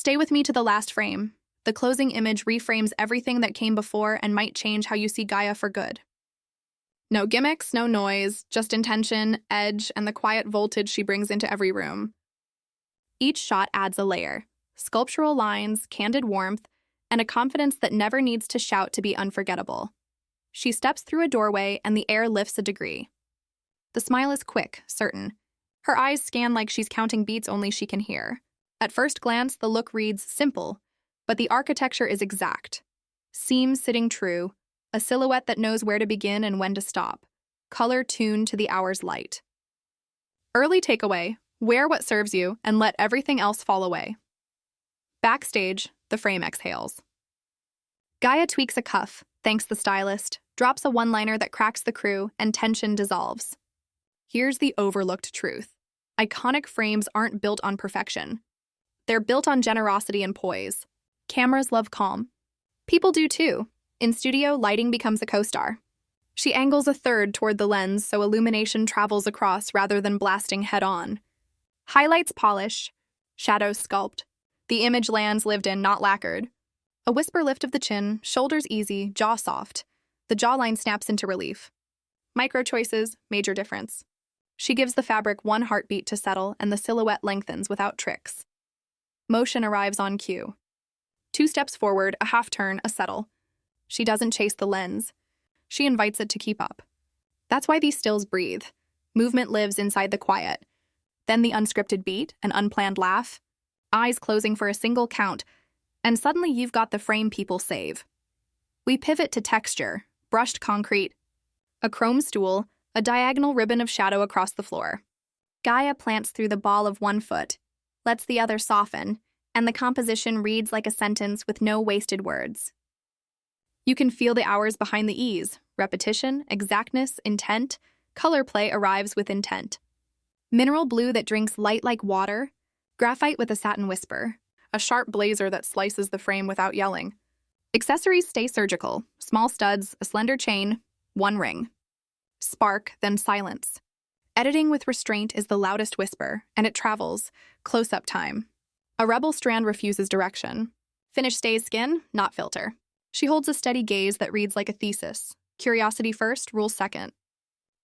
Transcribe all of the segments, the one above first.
Stay with me to the last frame. The closing image reframes everything that came before and might change how you see Gaia for good. No gimmicks, no noise, just intention, edge, and the quiet voltage she brings into every room. Each shot adds a layer: sculptural lines, candid warmth, and a confidence that never needs to shout to be unforgettable. She steps through a doorway and the air lifts a degree. The smile is quick, certain. Her eyes scan like she's counting beats only she can hear. At first glance, the look reads simple, but the architecture is exact. Seams sitting true, a silhouette that knows where to begin and when to stop, color tuned to the hour's light. Early takeaway: wear what serves you and let everything else fall away. Backstage, the frame exhales. Gaia tweaks a cuff, thanks the stylist, drops a one-liner that cracks the crew, and tension dissolves. Here's the overlooked truth. Iconic frames aren't built on perfection. They're built on generosity and poise. Cameras love calm. People do too. In studio, lighting becomes a co-star. She angles a third toward the lens so illumination travels across rather than blasting head-on. Highlights polish, shadows sculpt. The image lands lived in, not lacquered. A whisper lift of the chin, shoulders easy, jaw soft. The jawline snaps into relief. Micro choices, major difference. She gives the fabric one heartbeat to settle, and the silhouette lengthens without tricks. Motion arrives on cue. 2 steps forward, a half turn, a settle. She doesn't chase the lens. She invites it to keep up. That's why these stills breathe. Movement lives inside the quiet. Then the unscripted beat, an unplanned laugh, eyes closing for a single count, and suddenly you've got the frame people save. We pivot to texture, brushed concrete, a chrome stool, a diagonal ribbon of shadow across the floor. Gaia plants through the ball of one foot, lets the other soften, and the composition reads like a sentence with no wasted words. You can feel the hours behind the ease: repetition, exactness, intent. Color play arrives with intent. Mineral blue that drinks light like water, graphite with a satin whisper, a sharp blazer that slices the frame without yelling. Accessories stay surgical: small studs, a slender chain, one ring. Spark, then silence. Editing with restraint is the loudest whisper, and it travels, close-up time. A rebel strand refuses direction. Finish stays skin, not filter. She holds a steady gaze that reads like a thesis. Curiosity first, rule second.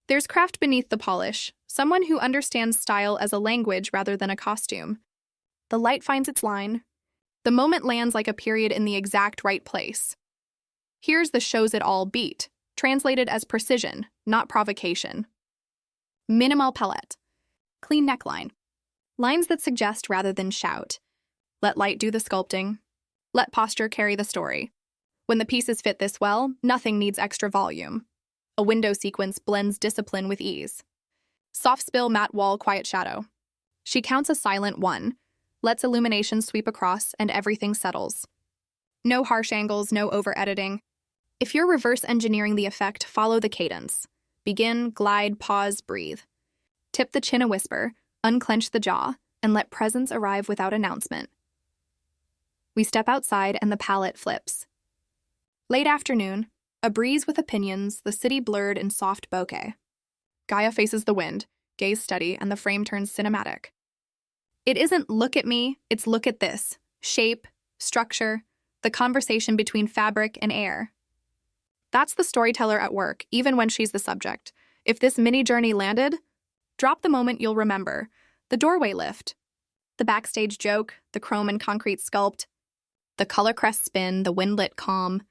There's craft beneath the polish, someone who understands style as a language rather than a costume. The light finds its line. The moment lands like a period in the exact right place. Here's the shows it all beat, translated as precision, not provocation. Minimal palette. Clean neckline. Lines that suggest rather than shout. Let light do the sculpting. Let posture carry the story. When the pieces fit this well, nothing needs extra volume. A window sequence blends discipline with ease. Soft spill, matte wall, quiet shadow. She counts a silent 1, lets illumination sweep across, and everything settles. No harsh angles, no over-editing. If you're reverse engineering the effect, follow the cadence. Begin, glide, pause, breathe. Tip the chin a whisper, unclench the jaw, and let presence arrive without announcement. We step outside and the palette flips. Late afternoon, a breeze with opinions, the city blurred in soft bokeh. Gaia faces the wind, gaze steady, and the frame turns cinematic. It isn't look at me, it's look at this. Shape, structure, the conversation between fabric and air. That's the storyteller at work, even when she's the subject. If this mini journey landed, drop the moment you'll remember. The doorway lift, the backstage joke, the chrome and concrete sculpt, the color crest spin, the windlit calm,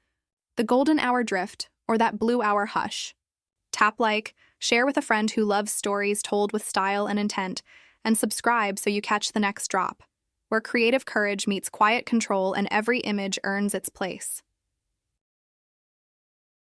the golden hour drift, or that blue hour hush. Tap like, share with a friend who loves stories told with style and intent, and subscribe so you catch the next drop, where creative courage meets quiet control and every image earns its place.